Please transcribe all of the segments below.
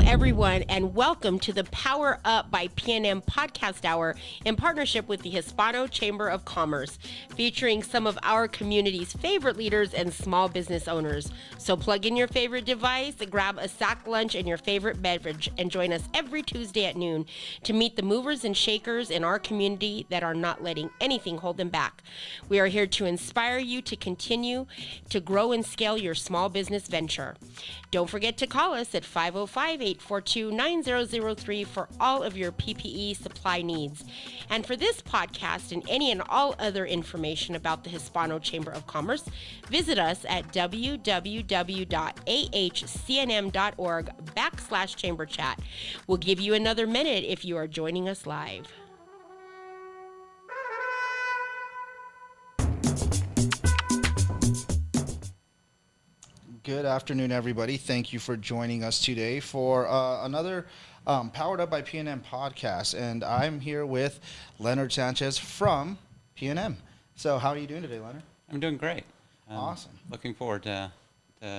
everyone, and welcome to the Power Up by PNM podcast hour in partnership with the Hispano Chamber of Commerce, featuring some of our community's favorite leaders and small business owners. So plug in your favorite device, grab a sack lunch and your favorite beverage, and join us every Tuesday at noon to meet the movers and shakers in our community that are not letting anything hold them back. We are here to inspire you to continue to grow and scale your small business venture. Don't forget to call us at 505-842-9003 for all of your PPE supply needs. And for this podcast and any and all other information about the Hispano Chamber of Commerce, visit us at www.ahcnm.org/chamber chat. We'll give you another minute if you are joining us live. Good afternoon, everybody. Thank you for joining us today for another Powered Up by PNM podcast. And I'm here with Leonard Sanchez from PNM. So how are you doing today, Leonard? I'm doing great. Awesome. Looking forward to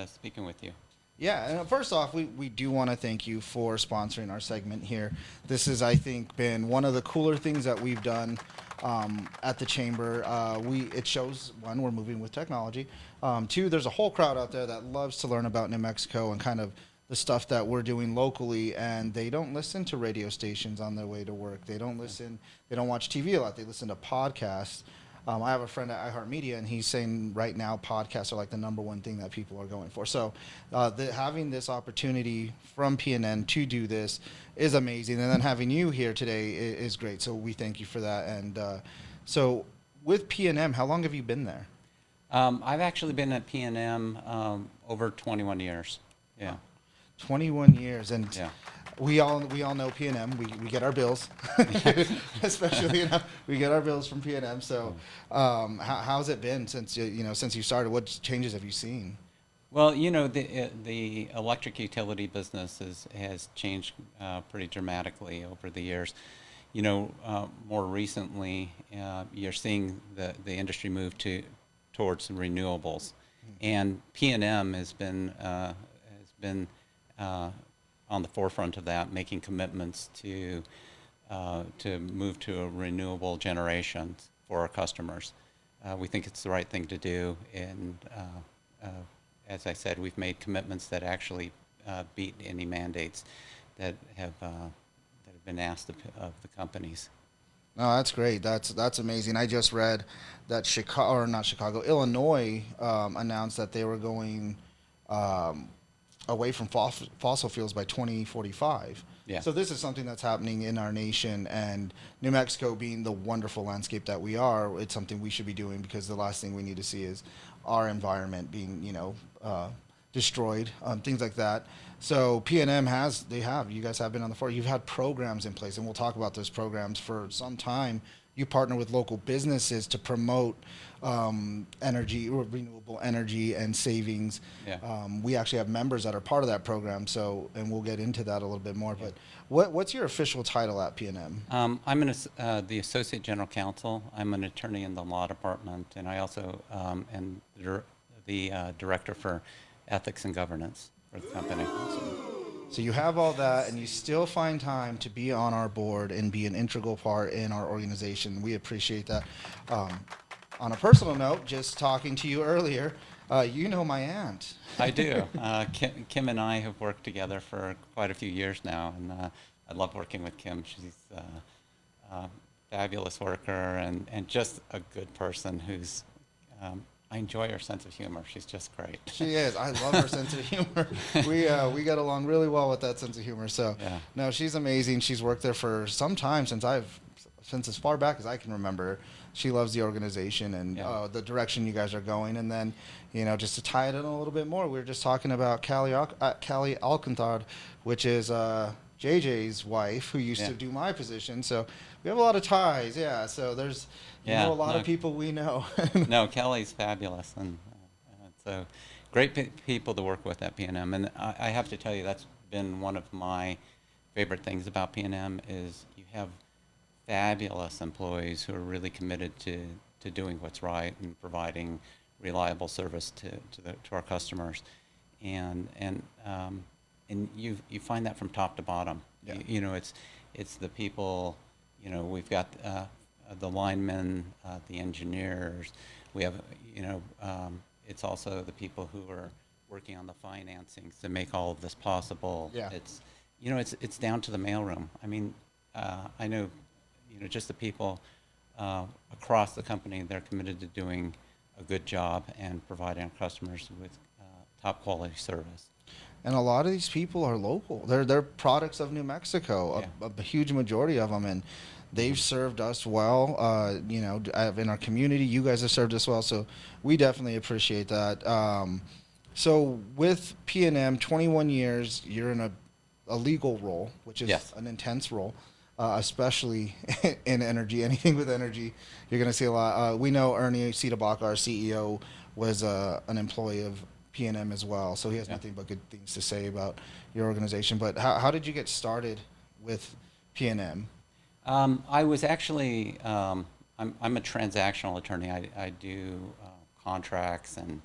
speaking with you. Yeah, and first off, we do want to thank you for sponsoring our segment here. This has, I think, been one of the cooler things that we've done at the Chamber. It shows, one, we're moving with technology. Two, there's a whole crowd out there that loves to learn about New Mexico and kind of the stuff that we're doing locally, and they don't listen to radio stations on their way to work. They don't watch TV a lot. They listen to podcasts. I have a friend at iHeartMedia, and he's saying right now podcasts are like the number one thing that people are going for. So having this opportunity from PNN to do this is amazing. And then having you here today is great. So we thank you for that. And so with PNM, how long have you been there? I've actually been at PNM over 21 years. Yeah. 21 years. And yeah. We all know PNM. We get our bills, especially we get our bills from PNM. So, how's it been since you started? What changes have you seen? Well, the electric utility business has changed pretty dramatically over the years. More recently, you're seeing the industry move towards renewables, and PNM has been on the forefront of that, making commitments to move to a renewable generation for our customers. We think it's the right thing to do, and as I said, we've made commitments that actually beat any mandates that have been asked of the companies. No, that's great. That's amazing. I just read that Illinois announced that they were going away from fossil fuels by 2045. Yeah. So this is something that's happening in our nation, and New Mexico being the wonderful landscape that we are, it's something we should be doing, because the last thing we need to see is our environment being, destroyed, things like that. So PNM you guys have been on the forefront. You've had programs in place, and we'll talk about those programs for some time. You partner with local businesses to promote energy, or renewable energy and savings. Yeah. We actually have members that are part of that program, and we'll get into that a little bit more. But what's your official title at PNM? I'm the Associate General Counsel. I'm an attorney in the law department, and I also am the Director for Ethics and Governance for the company. So you have all that, and you still find time to be on our board and be an integral part in our organization. We appreciate that. On a personal note, just talking to you earlier, you know my aunt. I do. Kim and I have worked together for quite a few years now, and I love working with Kim. She's a fabulous worker and just a good person who's I enjoy her sense of humor. She's just great. She is. I love her sense of humor. We got along really well with that sense of humor. So, yeah. No, she's amazing. She's worked there for some time, since as far back as I can remember. She loves the organization and the direction you guys are going. And then, just to tie it in a little bit more, we were just talking about Callie Alcantara, which is JJ's wife, who used to do my position. So we have a lot of ties. Yeah. So there's a lot of people we know. No, Kelly's fabulous, and so great people to work with at PNM. And I have to tell you, that's been one of my favorite things about PNM is you have fabulous employees who are really committed to doing what's right and providing reliable service to our customers. And and you find that from top to bottom. Yeah. You know, it's the people. You know, we've got the linemen, the engineers. We have, you know, it's also the people who are working on the financing to make all of this possible. Yeah. It's, you know, it's down to the mailroom. I mean, I know, you know, just the people across the company, they're committed to doing a good job and providing our customers with top quality service. And a lot of these people are local. They're products of New Mexico, Yeah. a huge majority of them, and they've served us well. You know, in our community, you guys have served us well, so we definitely appreciate that. So with PNM, 21 years, you're in a legal role, which is Yes. an intense role, especially in energy. Anything with energy, you're going to see a lot. We know Ernie Cedabach, our CEO, was an employee of PNM as well, so he has Yeah. nothing but good things to say about your organization. But how did you get started with PNM? I was actually, I'm a transactional attorney. I do contracts and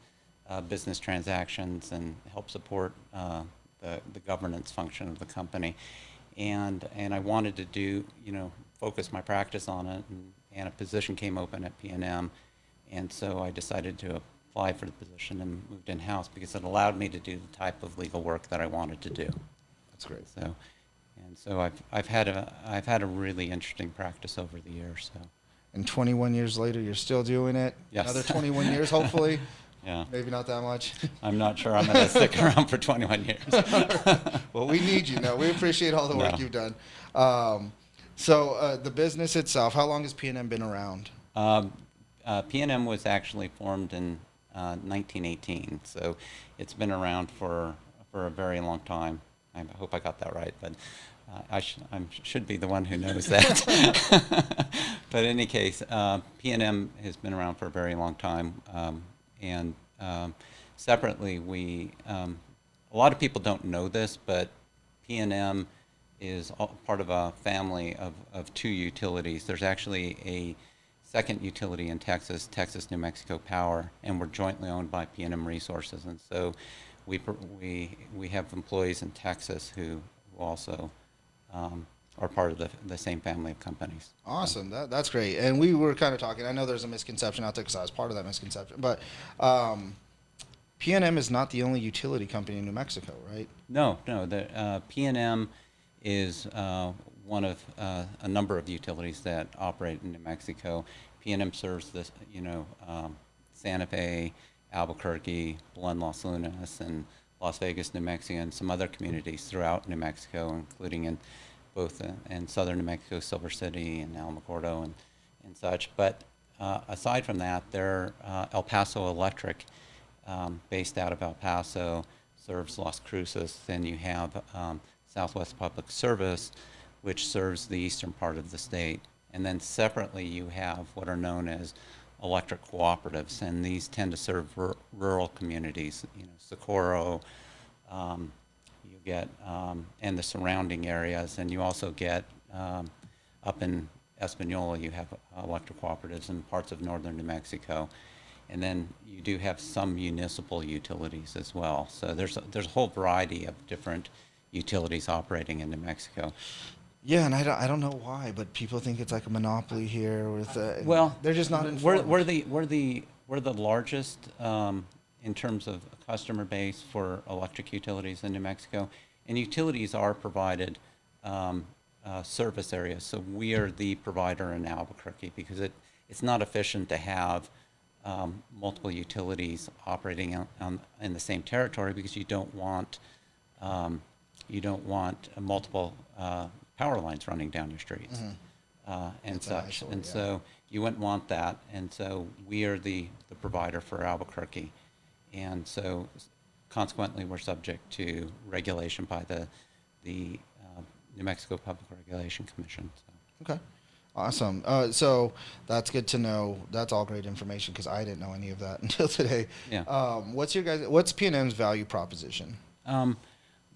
business transactions and help support the governance function of the company. And I wanted to do, you know, focus my practice on it, and a position came open at PNM, and so I decided to apply for the position and moved in-house because it allowed me to do the type of legal work that I wanted to do. That's great. So I've had a really interesting practice over the years. So And 21 years later, you're still doing it. Yes. Another 21 years, hopefully. yeah, Maybe not that much. I'm not sure I'm going to stick around for 21 years. Well, we need you. No, we appreciate all the work No. you've done. So the business itself, how long has PNM been around? PNM was actually formed in 1918, so it's been around for a very long time. I hope I got that right, but I should be the one who knows that. But in any case, PNM has been around for a very long time, and separately, a lot of people don't know this, but PNM is part of a family of two utilities. There's actually a second utility in Texas, Texas New Mexico Power, and we're jointly owned by PNM Resources. And so we have employees in Texas who also are part of the same family of companies. Awesome. That's great. And we were kind of talking. I know there's a misconception out there because I was part of that misconception. But PNM is not the only utility company in New Mexico, right? No. The PNM is one of a number of utilities that operate in New Mexico. PNM serves this, Santa Fe, Albuquerque, Belen, Los Lunas, and Las Vegas, New Mexico, and some other communities throughout New Mexico, including in both in southern New Mexico, Silver City, and Alamogordo, and such. But aside from that, they're El Paso Electric, based out of El Paso, serves Las Cruces. Then you have Southwest Public Service, which serves the eastern part of the state. And then separately, you have what are known as electric cooperatives, and these tend to serve rural communities, Socorro, you get, and the surrounding areas. And you also get, up in Espanola, you have electric cooperatives in parts of northern New Mexico. And then you do have some municipal utilities as well. So there's a whole variety of different utilities operating in New Mexico. Yeah, and I don't know why, but people think it's like a monopoly here. Well, they're just not informed. We're the largest in terms of customer base for electric utilities in New Mexico, and utilities are provided service areas. So we are the provider in Albuquerque because it's not efficient to have multiple utilities operating in the same territory because you don't want multiple power lines running down your streets, and It's an such. eyesore, And yeah. so you wouldn't want that. And so we are the provider for Albuquerque. And so consequently, we're subject to regulation by the New Mexico Public Regulation Commission. So. Okay. Awesome. So that's good to know. That's all great information because I didn't know any of that until today. Yeah. What's PNM's value proposition?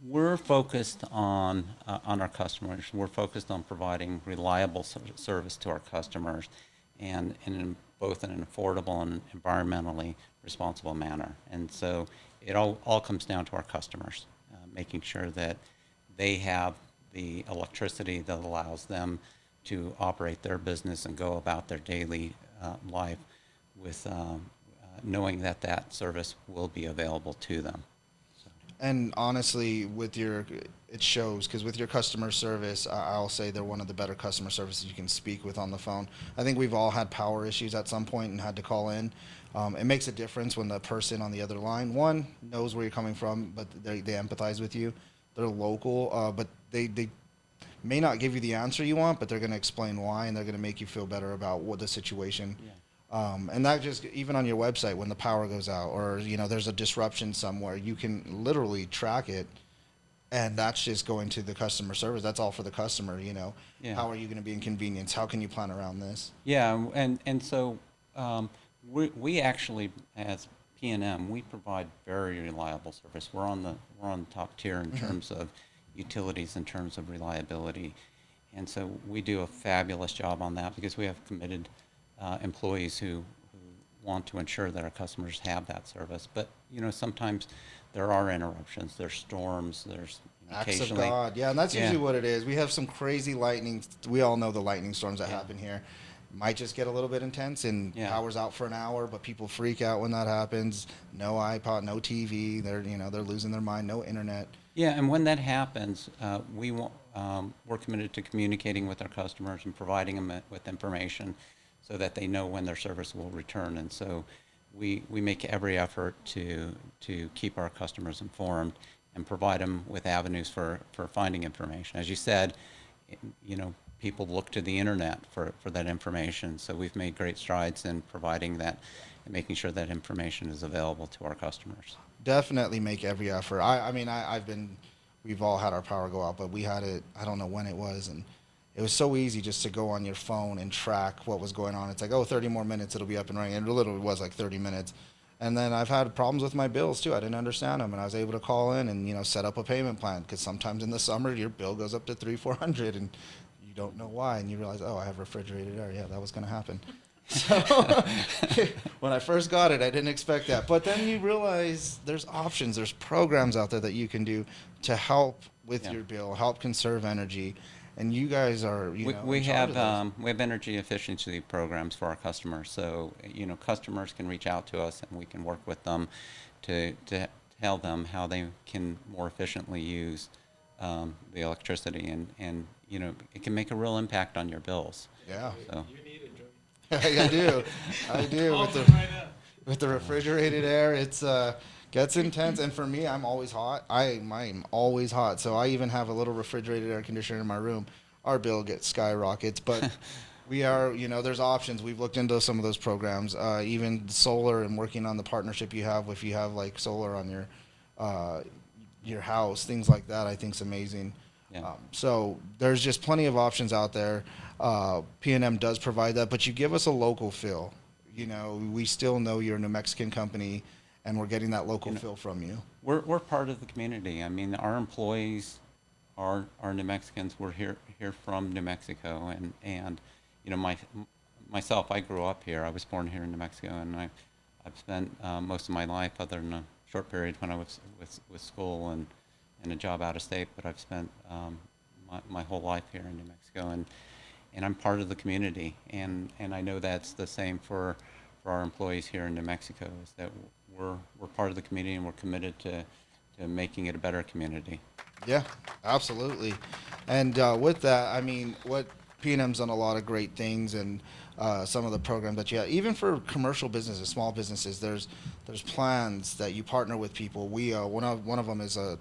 We're focused on our customers. We're focused on providing reliable service to our customers, and in both in an affordable and environmentally responsible manner. And so it all comes down to our customers, making sure that they have the electricity that allows them to operate their business and go about their daily life with knowing that that service will be available to them. And honestly, it shows, because with your customer service, I'll say they're one of the better customer services you can speak with on the phone. I think we've all had power issues at some point and had to call in. It makes a difference when the person on the other line, one, knows where you're coming from, but they empathize with you. They're local, but they may not give you the answer you want, but they're going to explain why, and they're going to make you feel better about what the situation. Yeah. And that just, even on your website, when the power goes out or, there's a disruption somewhere, you can literally track it. And that's just going to the customer service. That's all for the customer, Yeah. How are you going to be inconvenienced? How can you plan around this? Yeah, and so we actually, as PNM, we provide very reliable service. We're on the top tier in terms of utilities, in terms of reliability, and so we do a fabulous job on that because we have committed employees who want to ensure that our customers have that service. But sometimes there are interruptions. There's storms. There's Acts of occasionally. God. Yeah, and that's Yeah. usually what it is. We have some crazy lightning. We all know the lightning storms that Yeah. happen here. Might just get a little bit intense and Yeah. power's out for an hour, but people freak out when that happens. No iPod, no TV. They're losing their mind. No internet. Yeah, and when that happens, we're committed to communicating with our customers and providing them with information so that they know when their service will return. And so we make every effort to keep our customers informed and provide them with avenues for finding information. As you said, people look to the internet for that information. So we've made great strides in providing that and making sure that information is available to our customers. Definitely make every effort. We've all had our power go out, but we had it, I don't know when it was, and it was so easy just to go on your phone and track what was going on. It's like, 30 more minutes, it'll be up and running. And it literally was like 30 minutes. And then I've had problems with my bills too. I didn't understand them, and I was able to call in and set up a payment plan, because sometimes in the summer your bill goes up to $300-400 and you don't know why, and you realize, I have refrigerated air. Yeah, that was going to happen. So when I first got it, I didn't expect that. But then you realize there's options, there's programs out there that you can do to help with your bill, help conserve energy. And you guys are, we have energy efficiency programs for our customers. So customers can reach out to us, and we can work with them to tell them how they can more efficiently use the electricity, and it can make a real impact on your bills. Yeah. So. You need it, Joey. I do. Call With them the right now. with the refrigerated air, it's gets intense. And for me, I'm always hot. I'm always hot. So I even have a little refrigerated air conditioner in my room. Our bill skyrockets, but we are, there's options. We've looked into some of those programs, even solar, and working on the partnership you have if you have like solar on your house, things like that. I think is amazing. Yeah. So there's just plenty of options out there. PNM does provide that, but you give us a local feel. We still know you're a New Mexican company, and we're getting that local feel from you. We're part of the community. I mean, our employees are New Mexicans. We're here from New Mexico, and myself, I grew up here. I was born here in New Mexico, and I've spent most of my life, other than a short period when I was with school and a job out of state, but I've spent my whole life here in New Mexico, and I'm part of the community, and I know that's the same for our employees here in New Mexico, is that we're part of the community, and we're committed to making it a better community. Yeah, absolutely. And with that, I mean, what PNM's done a lot of great things, and some of the programs that you have, even for commercial businesses, small businesses, there's plans that you partner with people. We one of them is a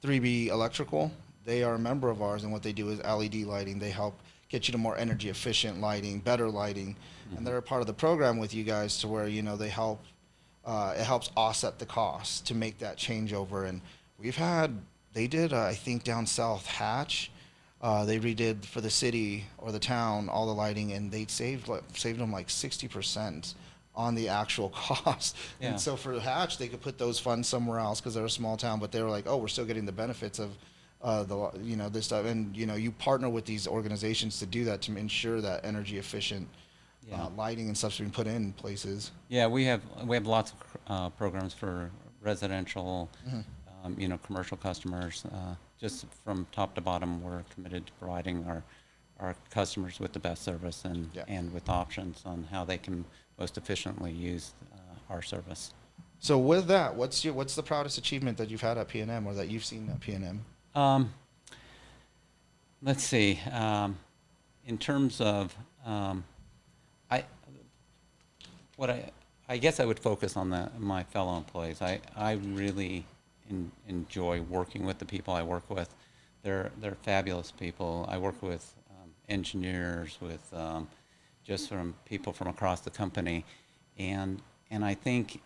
3B Electrical. They are a member of ours, and what they do is LED lighting. They help get you to more energy efficient lighting, better lighting, and they're a part of the program with you guys to where they help. It helps offset the cost to make that changeover. And they did I think down south Hatch, they redid for the city or the town all the lighting, and they saved them like 60% on the actual cost. Yeah. And so for Hatch, they could put those funds somewhere else because they're a small town, but they were like, we're still getting the benefits of this stuff. And you partner with these organizations to do that, to ensure that energy efficient lighting and stuff's being put in places. Yeah, we have lots of programs for residential commercial customers. Just from top to bottom, we're committed to providing our customers with the best service and with options on how they can most efficiently use our service. So with that, what's the proudest achievement that you've had at PNM or that you've seen at PNM? Let's see. In terms of, I guess I would focus on my fellow employees. I really enjoy working with the people I work with. They're fabulous people. I work with engineers, with just from people from across the company, and I think,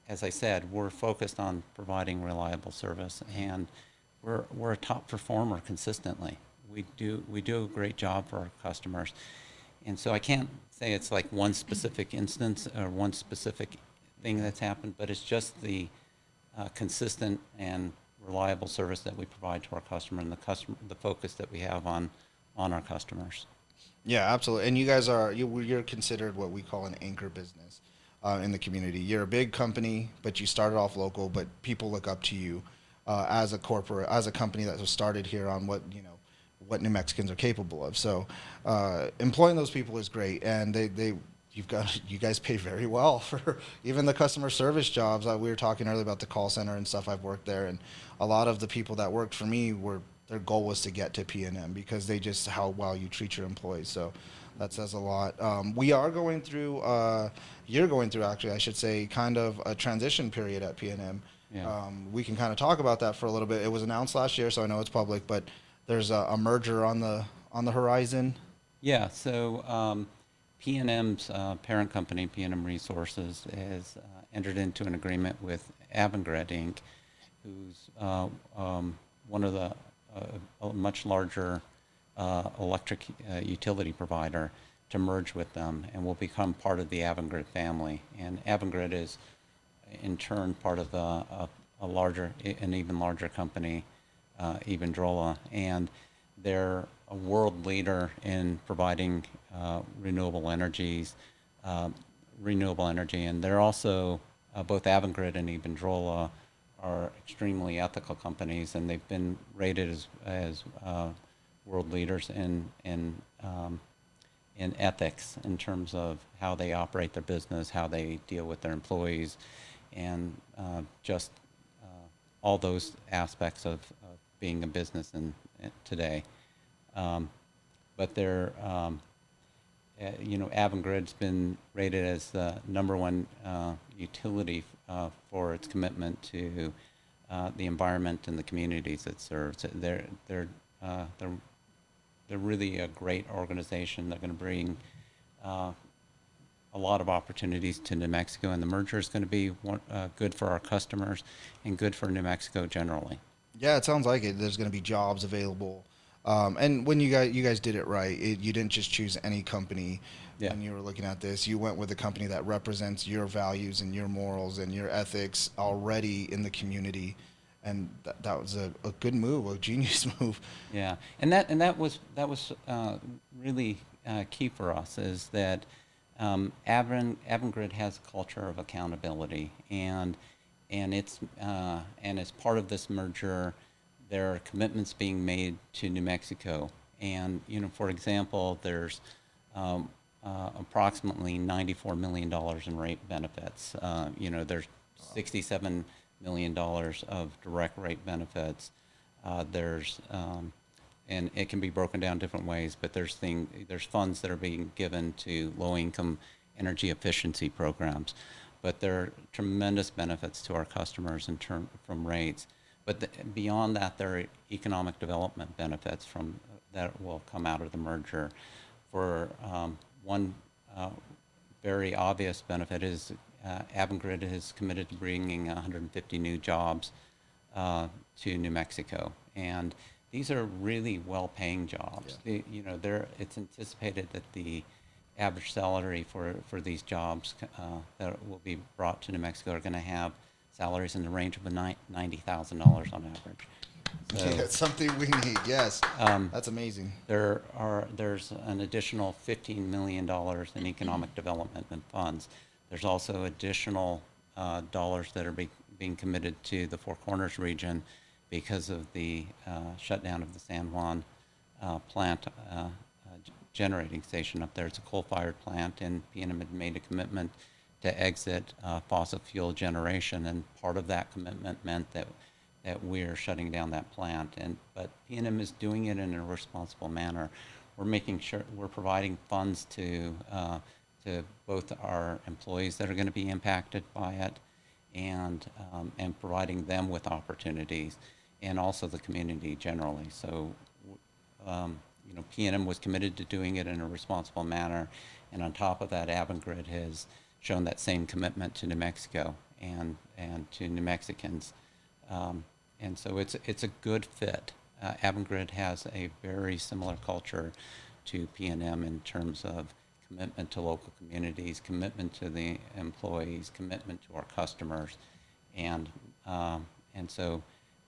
as I said, we're focused on providing reliable service, and we're a top performer consistently. We do a great job for our customers, and so I can't say it's like one specific instance or one specific thing that's happened, but it's just the consistent and reliable service that we provide to our customer and the focus that we have on our customers. Yeah, absolutely. And you guys you're considered what we call an anchor business in the community. You're a big company, but you started off local, but people look up to you as a company that was started here on what New Mexicans are capable of. So employing those people is great, and you guys pay very well for even the customer service jobs. We were talking earlier about the call center and stuff. I've worked there, and a lot of the people that worked for me their goal was to get to PNM because they just how well you treat your employees. So that says a lot. We are going through, you're going through actually, I should say, kind of a transition period at PNM. Yeah. We can kind of talk about that for a little bit. It was announced last year, so I know it's public, but there's a merger on the horizon. Yeah. So PNM's parent company, PNM Resources, has entered into an agreement with Avangrid Inc., who's one of a much larger electric utility provider, to merge with them, and will become part of the Avangrid family. And Avangrid is, in turn, part of an even larger company, Iberdrola, and they're a world leader in providing renewable energy, and they're also both Avangrid and Iberdrola are extremely ethical companies, and they've been rated as world leaders in ethics in terms of how they operate their business, how they deal with their employees, and just all those aspects of being a business today. But they're, Avangrid's been rated as the #1 utility for its commitment to the environment and the communities it serves. They're really a great organization. They're going to bring a lot of opportunities to New Mexico, and the merger is going to be good for our customers and good for New Mexico generally. Yeah, it sounds like it. There's going to be jobs available. And when you guys did it right, you didn't just choose any company. Yeah. When you were looking at this, you went with a company that represents your values and your morals and your ethics already in the community, and that was a good move, a genius move. Yeah, and that was really key for us, is that Avangrid has a culture of accountability, and as part of this merger, there are commitments being made to New Mexico. And, for example, there's approximately $94 million in rate benefits. There's $67 million of direct rate benefits. And it can be broken down different ways, but there's funds that are being given to low-income energy efficiency programs. But there are tremendous benefits to our customers from rates. But beyond that, there are economic development benefits that will come out of the merger. For one very obvious benefit is Avangrid is committed to bringing 150 new jobs to New Mexico, and these are really well-paying jobs. Yeah. It's anticipated that the average salary for these jobs that will be brought to New Mexico are going to have salaries in the range of $90,000 on average. So, Yeah, it's something we need. Yes, that's amazing. There's an additional $15 million in economic development and funds. There's also additional dollars that are being committed to the Four Corners region because of the shutdown of the San Juan plant generating station up there. It's a coal-fired plant, and PNM had made a commitment to exit fossil fuel generation, and part of that commitment meant that we're shutting down that plant. But PNM is doing it in a responsible manner. We're making sure we're providing funds to both our employees that are going to be impacted by it, and providing them with opportunities, and also the community generally. So, PNM was committed to doing it in a responsible manner, and on top of that, Avangrid has shown that same commitment to New Mexico and to New Mexicans, and so it's a good fit. Avangrid has a very similar culture to PNM in terms of commitment to local communities, commitment to the employees, commitment to our customers, and so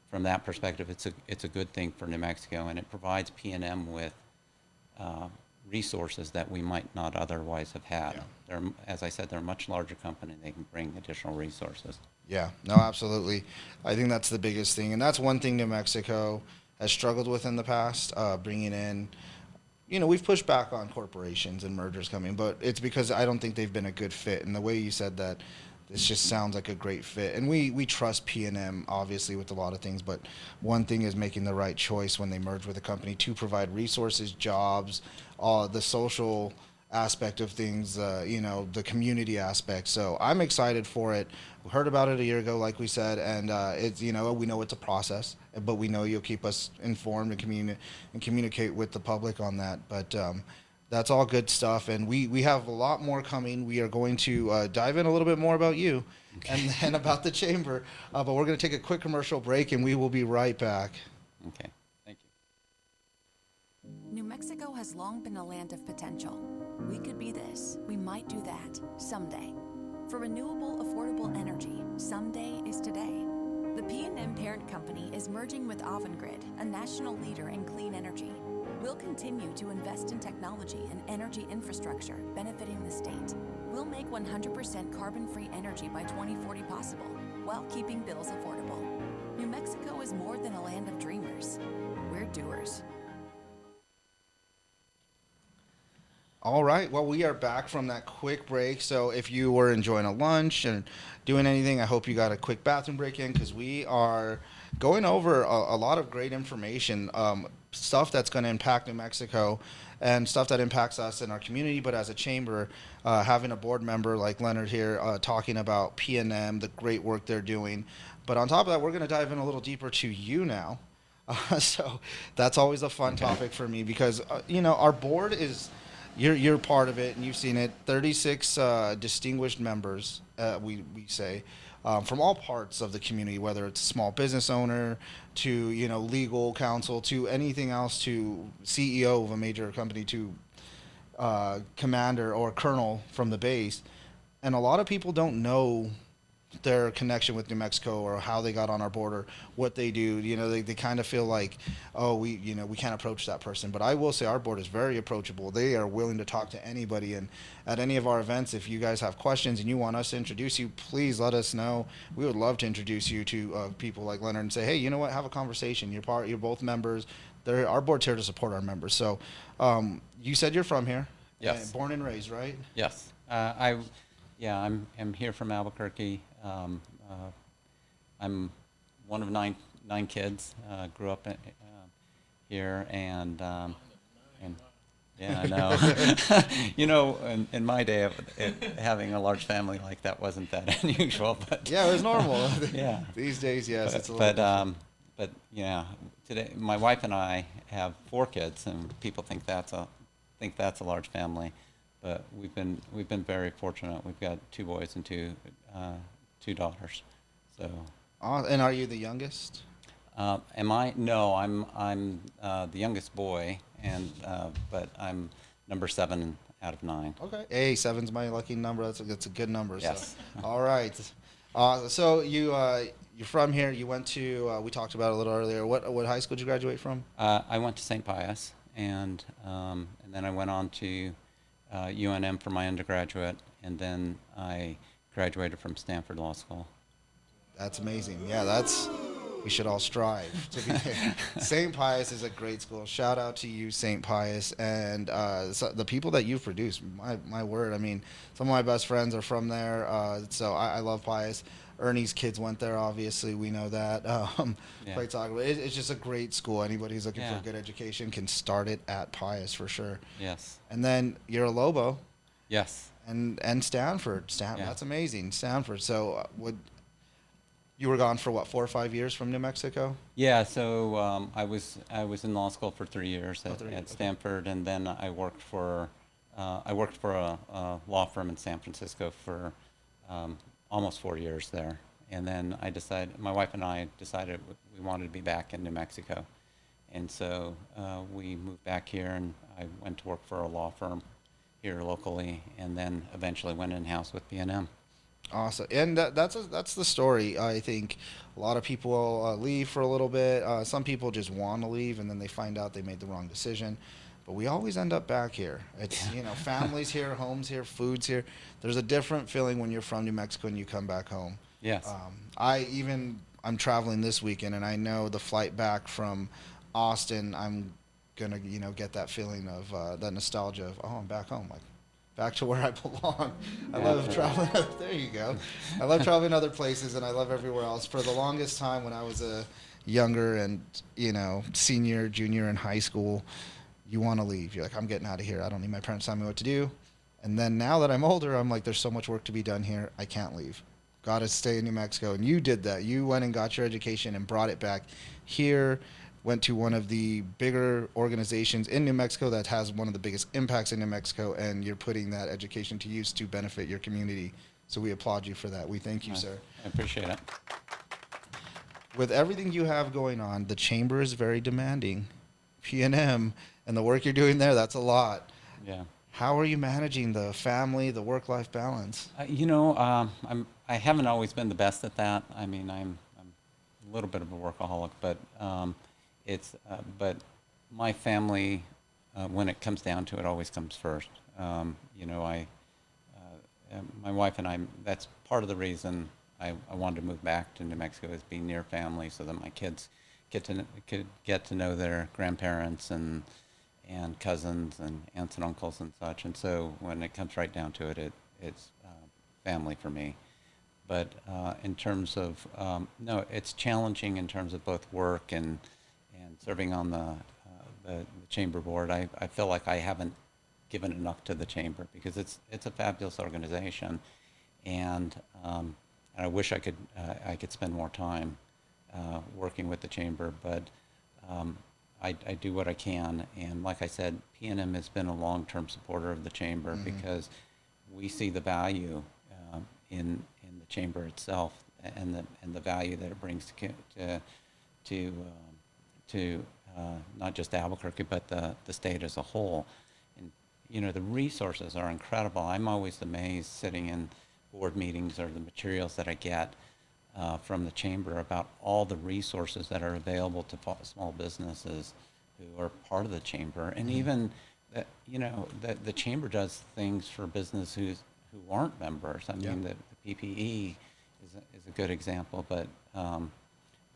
from that perspective, it's a good thing for New Mexico, and it provides PNM with resources that we might not otherwise have had. Yeah. As I said, they're a much larger company. They can bring additional resources. Yeah, no, absolutely. I think that's the biggest thing, and that's one thing New Mexico has struggled with in the past, bringing in. We've pushed back on corporations and mergers coming, but it's because I don't think they've been a good fit. And the way you said that, this just sounds like a great fit. And we trust PNM, obviously, with a lot of things, but one thing is making the right choice when they merge with a company to provide resources, jobs, the social aspect of things, the community aspect. So I'm excited for it. We heard about it a year ago, like we said, and it's we know it's a process, but we know you'll keep us informed and communicate with the public on that. But that's all good stuff, and we have a lot more coming. We are going to dive in a little bit more about you and about the chamber, but we're going to take a quick commercial break, and we will be right back. Okay, thank you. New Mexico has long been a land of potential. We could be this, we might do that, someday. For renewable, affordable energy, someday is today. The PNM parent company is merging with Avangrid, a national leader in clean energy. We'll continue to invest in technology and energy infrastructure benefiting the state. We'll make 100% carbon-free energy by 2040 possible, while keeping bills affordable. New Mexico is more than a land of dreamers. We're doers. All right. Well, we are back from that quick break. So if you were enjoying a lunch and doing anything, I hope you got a quick bathroom break in, because we are going over a lot of great information, stuff that's going to impact New Mexico and stuff that impacts us in our community. But as a chamber, having a board member like Leonard here talking about PNM, the great work they're doing. But on top of that, we're going to dive in a little deeper to you now. So that's always a fun topic for me, because, our board is... You're part of it, and you've seen it. 36 distinguished members, we say, from all parts of the community, whether it's a small business owner to legal counsel to anything else, to CEO of a major company to commander or colonel from the base. And a lot of people don't know their connection with New Mexico or how they got on our border, what they do. They kind of feel like, oh, we can't approach that person. But I will say our board is very approachable. They are willing to talk to anybody. And at any of our events, if you guys have questions and you want us to introduce you, please let us know. We would love to introduce you to people like Leonard and say, hey, you know what? Have a conversation. You're both members. Our board's here to support our members. So you said you're from here. Yes. Born and raised, right? Yes. I'm here from Albuquerque. I'm one of nine kids. Grew up here, and yeah, I know. In my day, having a large family like that wasn't that unusual. But yeah, it was normal. Yeah. These days, yes, it's a little different. But yeah, today my wife and I have 4 kids, and people think that's a large family. But we've been very fortunate. We've got 2 boys and 2 daughters. So. And are you the youngest? Am I? No, I'm the youngest boy, but I'm number 7 out of 9. Okay. Hey, 7's my lucky number. That's a good number. Yes. So. All right. So you're from here. You went to. We talked about it a little earlier. What high school did you graduate from? I went to St. Pius, and then I went on to UNM for my undergraduate, and then I graduated from Stanford Law School. That's amazing. Yeah, we should all strive to be there. St. Pius is a great school. Shout out to you, St. Pius, and so the people that you've produced. My word. I mean, some of my best friends are from there, so I love Pius. Ernie's kids went there. Obviously, we know that. Yeah. Quite talkable. It's just a great school. Anybody who's looking for Yeah. a good education can start it at Pius for sure. Yes. And then you're a Lobo, Yes. and Stanford. Yeah. That's amazing. Stanford. So you were gone for what, 4 or 5 years from New Mexico? Yeah. So I was in law school for 3 years at, 3 years, okay. Stanford, and then I worked for a law firm in San Francisco for almost 4 years there. And then my wife and I decided we wanted to be back in New Mexico. And so we moved back here, and I went to work for a law firm here locally, and then eventually went in-house with PNM. Awesome, and that's the story. I think a lot of people leave for a little bit. Some people just want to leave, and then they find out they made the wrong decision. But we always end up back here. It's families here, homes here, foods here. There's a different feeling when you're from New Mexico and you come back home. Yes. I'm traveling this weekend, and I know the flight back from Austin, I'm gonna get that feeling of that nostalgia of, oh, I'm back home, like back to where I belong. I love traveling. There you go. I love traveling other places, and I love everywhere else. For the longest time, when I was a younger and senior, junior in high school, you want to leave. You're like, I'm getting out of here. I don't need my parents telling me what to do. And then now that I'm older, I'm like, there's so much work to be done here. I can't leave. Got to stay in New Mexico. And you did that. You went and got your education and brought it back here. Went to one of the bigger organizations in New Mexico that has one of the biggest impacts in New Mexico, and you're putting that education to use to benefit your community. So we applaud you for that. We thank you, sir. I appreciate it. With everything you have going on, the chamber is very demanding. PNM and the work you're doing there, that's a lot. Yeah. How are you managing the family, the work-life balance? I haven't always been the best at that. I mean, I'm a little bit of a workaholic, but but my family, when it comes down to it, always comes first. My wife and I, that's part of the reason I wanted to move back to New Mexico, is being near family, so that my kids could get to know their grandparents and cousins and aunts and uncles and such. And so when it comes right down to it, it's family for me. But in terms of, no, it's challenging in terms of both work and serving on the chamber board. I feel like I haven't given enough to the chamber, because it's a fabulous organization, and I wish I could spend more time working with the chamber, but I do what I can. And like I said, PNM has been a long-term supporter of the chamber, mm-hmm. because we see the value in the chamber itself, and the value that it brings to not just Albuquerque, but the state as a whole. And the resources are incredible. I'm always amazed sitting in board meetings, or the materials that I get from the chamber, about all the resources that are available to small businesses who are part of the chamber. And even the chamber does things for business who aren't members. I mean, the PPE is a good example, but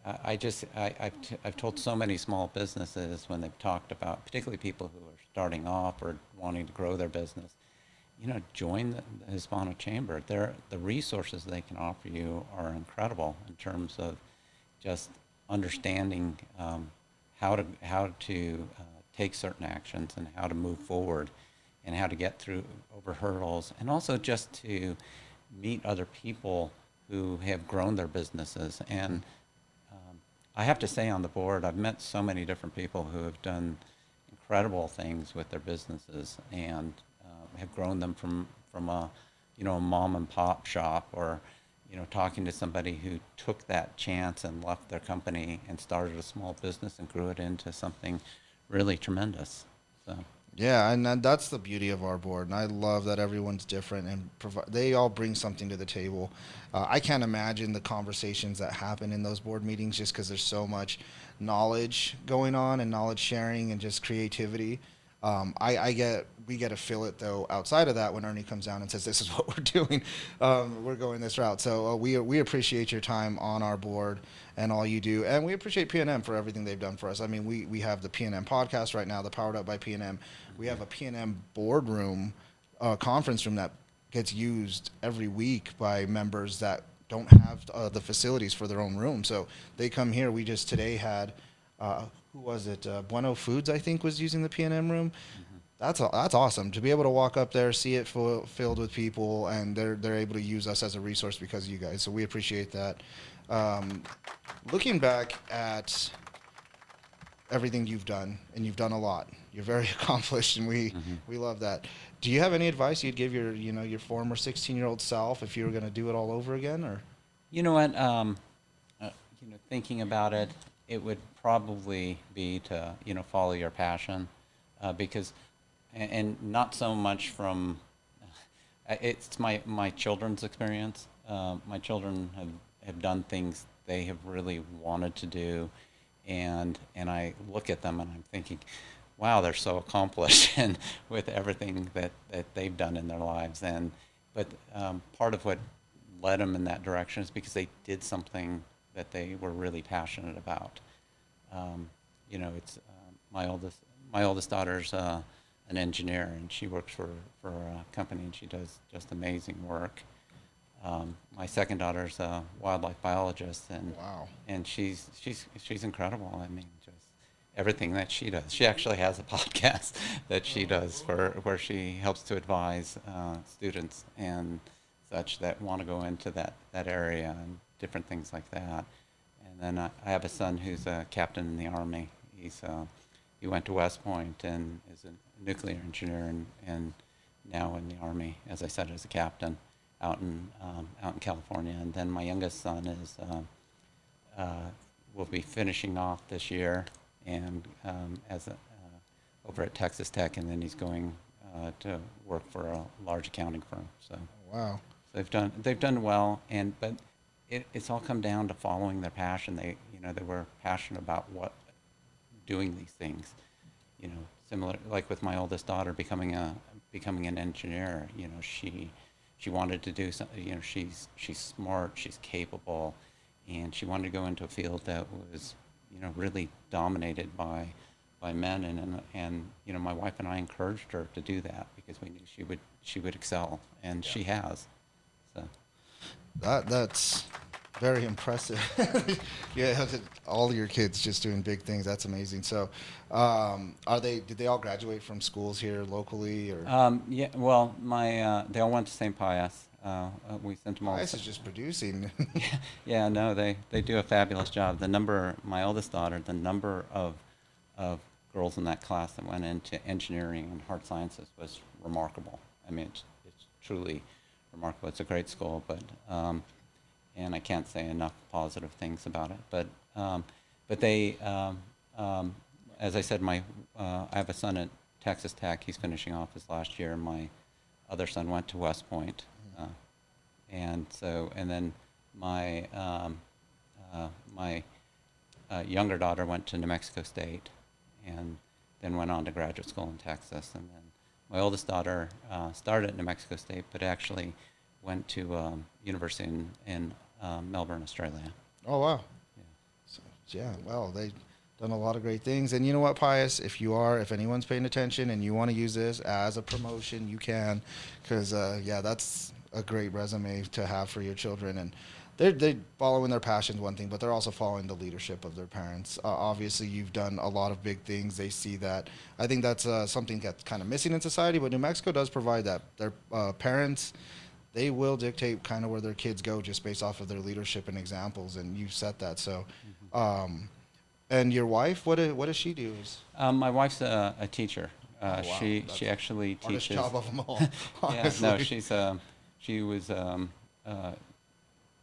I've told so many small businesses, when they've talked about, particularly people who are starting off or wanting to grow their business, join the Hispano Chamber. The resources they can offer you are incredible in terms of just understanding how to take certain actions, and how to move forward, and how to get over hurdles, and also just to meet other people who have grown their businesses. And I have to say, on the board, I've met so many different people who have done incredible things with their businesses, and have grown them from a mom and pop shop, or talking to somebody who took that chance and left their company and started a small business and grew it into something really tremendous. So. Yeah, and that's the beauty of our board, and I love that everyone's different, and they all bring something to the table. I can't imagine the conversations that happen in those board meetings, just because there's so much knowledge going on, and knowledge sharing, and just creativity. We get to feel it though outside of that when Ernie comes down and says, "This is what we're doing. We're going this route." So we appreciate your time on our board and all you do, and we appreciate PNM for everything they've done for us. I mean, we have the PNM podcast right now, the Powered Up by PNM. We have a PNM boardroom, conference room that gets used every week by members that don't have the facilities for their own room. So they come here. We just today had, who was it? Bueno Foods, I think, was using the PNM room. That's awesome to be able to walk up there, see it filled with people, and they're able to use us as a resource because of you guys. So we appreciate that. Looking back at everything you've done, and you've done a lot. You're very accomplished, and we love that. Do you have any advice you'd give your former 16-year-old self if you were going to do it all over again, or? You know what? Thinking about it, it would probably be to follow your passion, because, and not so much from. It's my children's experience. My children have done things they have really wanted to do, and I look at them and I'm thinking, wow, they're so accomplished and with everything that they've done in their lives. But part of what led them in that direction is because they did something that they were really passionate about. It's my oldest daughter's an engineer, and she works for a company, and she does just amazing work. My second daughter's a wildlife biologist, and Wow. and she's incredible. I mean, just everything that she does. She actually has a podcast that she does where she helps to advise students and such that want to go into that area and different things like that. And then I have a son who's a captain in the Army. He went to West Point and is a nuclear engineer and now in the Army, as I said, as a captain out in California. And then my youngest son will be finishing off this year and over at Texas Tech, and then he's going to work for a large accounting firm. So Wow. they've done well, but it's all come down to following their passion. They were passionate about doing these things. Similar like with my oldest daughter becoming an engineer. She wanted to do something. She's smart, she's capable, and she wanted to go into a field that was really dominated by men, and my wife and I encouraged her to do that because we knew she would excel, and she has. So That's very impressive. Yeah, all your kids just doing big things. That's amazing. So, did they all graduate from schools here locally, or? Yeah, well, they all went to St. Pius. We sent them all. Pius is just producing. Yeah, no, they do a fabulous job. My oldest daughter, the number of girls in that class that went into engineering and hard sciences was remarkable. I mean, it's truly remarkable. It's a great school, but and I can't say enough positive things about it. But they, as I said, I have a son at Texas Tech. He's finishing off his last year. My other son went to West Point, and then my younger daughter went to New Mexico State, and then went on to graduate school in Texas. And then my oldest daughter started at New Mexico State, but actually went to university in Melbourne, Australia. Oh wow. Yeah. So, yeah. Well, they've done a lot of great things. And you know what, Pius? If anyone's paying attention and you want to use this as a promotion, you can, because that's a great resume to have for your children. And they're following their passions, one thing, but they're also following the leadership of their parents. Obviously, you've done a lot of big things. They see that. I think that's something that's kind of missing in society, but New Mexico does provide that. Their parents, they will dictate kind of where their kids go just based off of their leadership and examples, and you set that. So, and your wife, what does she do? My wife's a teacher. Wow. She actually Hardest teaches. job of them all. Yeah, no,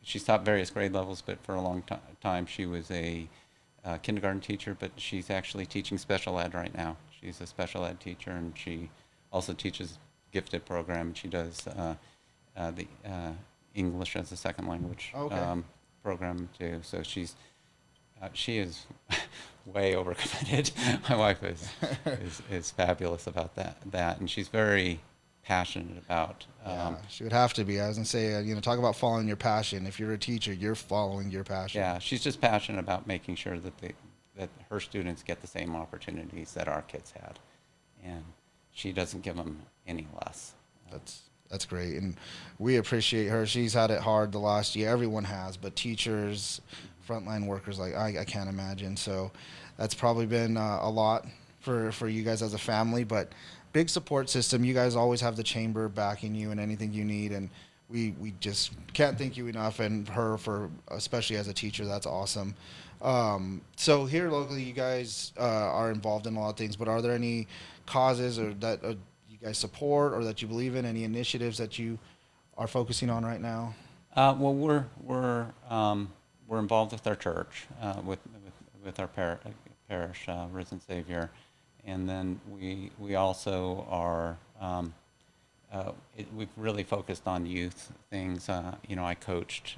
she's taught various grade levels, but for a long time she was a kindergarten teacher, but she's actually teaching special ed right now. She's a special ed teacher, and she also teaches gifted program. She does the English as a second language Okay. program too. So she's she is way overcommitted. My wife is fabulous about that, and she's very passionate about. Yeah, she would have to be. I was gonna say, talk about following your passion. If you're a teacher, you're following your passion. Yeah, she's just passionate about making sure that her students get the same opportunities that our kids had, and she doesn't give them any less. That's great, and we appreciate her. She's had it hard the last year. Everyone has, but teachers, frontline workers, like I can't imagine. So that's probably been a lot for you guys as a family, but big support system. You guys always have the chamber backing you in anything you need, and we just can't thank you enough. And her for especially as a teacher, that's awesome. So here locally, you guys are involved in a lot of things, but are there any causes or that you guys support or that you believe in? Any initiatives that you are focusing on right now? Well, we're involved with our church, with our parish, Risen Savior, and then we also are. We've really focused on youth things. I coached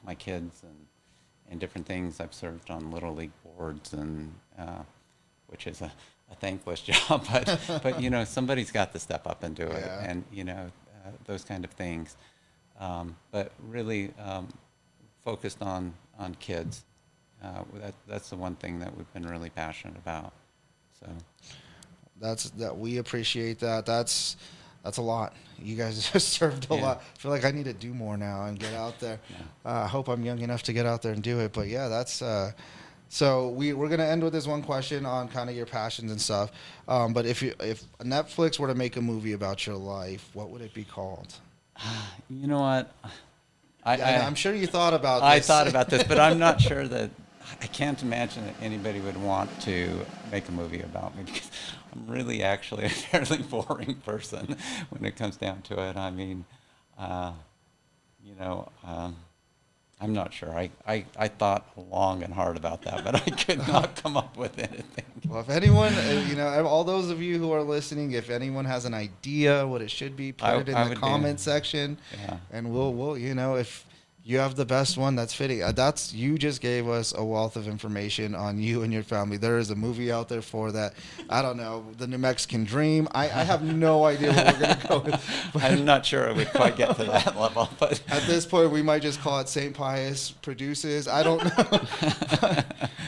my kids and different things. I've served on Little League boards, and which is a thankless job, but somebody's got to step up and do it, Yeah. and those kind of things. But really focused on kids. That's the one thing that we've been really passionate about. So We appreciate that. That's a lot. You guys just served a lot. I feel like I need to do more now and get out there. I hope I'm young enough to get out there and do it. But yeah, that's. So we're gonna end with this one question on kind of your passions and stuff. But if Netflix were to make a movie about your life, what would it be called? You know what? I'm sure you thought about this. I thought about this, but I'm not sure that. I can't imagine that anybody would want to make a movie about me because I'm really actually a fairly boring person when it comes down to it. I mean, I'm not sure. I thought long and hard about that, but I could not come up with anything. Well, if anyone, all those of you who are listening, if anyone has an idea what it should be, put it in the comment section, and we'll if you have the best one that's fitting. You just gave us a wealth of information on you and your family. There is a movie out there for that. I don't know, The New Mexican Dream. I have no idea what we're going to go with. I'm not sure we quite get to that level. But at this point, we might just call it St. Pius Produces. I don't know.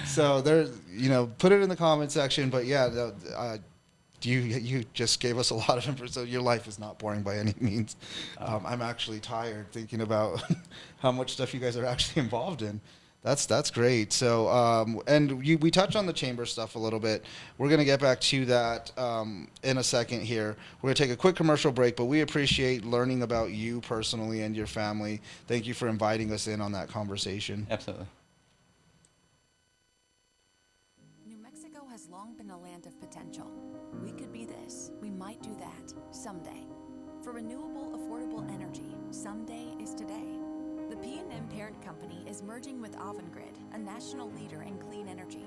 So there's, put it in the comment section. But yeah, you just gave us a lot of information. So your life is not boring by any means. I'm actually tired thinking about how much stuff you guys are actually involved in. That's great. So we touched on the chamber stuff a little bit. We're going to get back to that in a second here. We're going to take a quick commercial break, but we appreciate learning about you personally and your family. Thank you for inviting us in on that conversation. Absolutely. New Mexico has long been a land of potential. We could be this. We might do that someday. For renewable, affordable energy, someday is today. The PNM parent company is merging with Avangrid, a national leader in clean energy.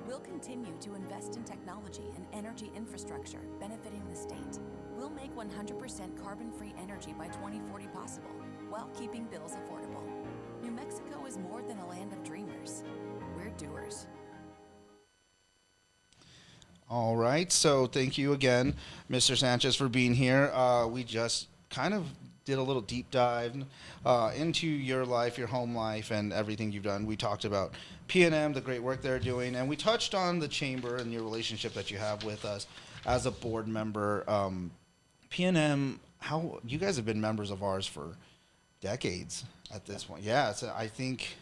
We'll continue to invest in technology and energy infrastructure benefiting the state. We'll make 100% carbon-free energy by 2040 possible, while keeping bills affordable. New Mexico is more than a land of dreamers. We're doers. All right. So thank you again, Mr. Sanchez, for being here. We just kind of did a little deep dive into your life, your home life, and everything you've done. We talked about PNM, the great work they're doing, and we touched on the chamber and your relationship that you have with us as a board member. PNM, how you guys have been members of ours for decades at this point. Yeah, I think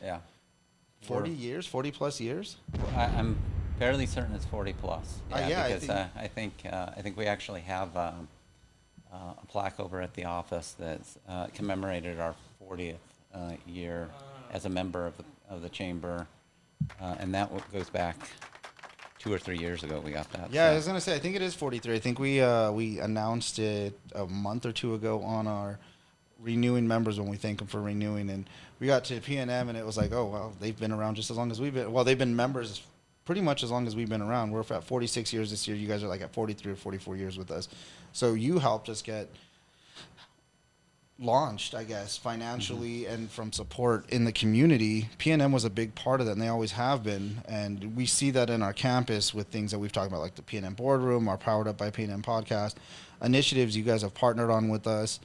40 plus years. I'm fairly certain it's 40 plus. Because I think we actually have a plaque over at the office that's commemorated our 40th year as a member of the chamber, and that goes back 2 or 3 years ago. We got that. Yeah, so. I was gonna say I think it is 43. I think we announced it a month or two ago on our renewing members when we thank them for renewing, and we got to PNM and it was like, oh well, they've been around just as long as we've been. Well, they've been members pretty much as long as we've been around. We're at 46 years this year. You guys are like at 43 or 44 years with us. So you helped us get launched, I guess, financially and from support in the community, PNM was a big part of that, and they always have been. And we see that in our campus with things that we've talked about, like the PNM boardroom, our Powered Up by PNM podcast, initiatives you guys have partnered on with us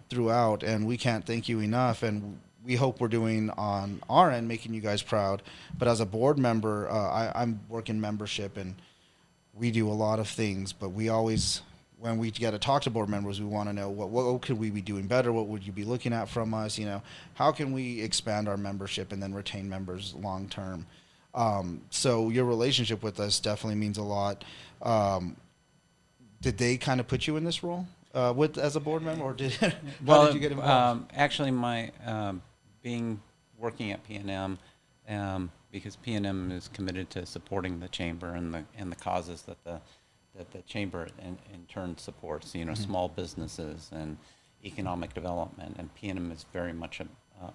throughout, and we can't thank you enough. And we hope we're doing on our end, making you guys proud. But as a board member, I'm working membership, and we do a lot of things, but we always, when we get to talk to board members, we want to know what could we be doing better? What would you be looking at from us? You know, how can we expand our membership and then retain members long term? So your relationship with us definitely means a lot. Did they kind of put you in this role with as a board member, or did how did you get involved? Actually, my working at PNM, because PNM is committed to supporting the chamber and the causes that the chamber in turn supports. You know, small businesses and economic development, and PNM is very much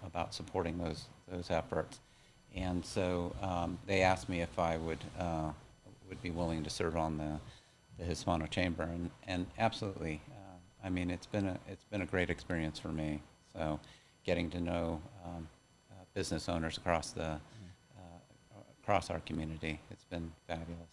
about supporting those efforts. And so they asked me if I would be willing to serve on the Hispano Chamber, and absolutely. I mean, it's been a great experience for me. So, getting to know business owners across our community, it's been fabulous.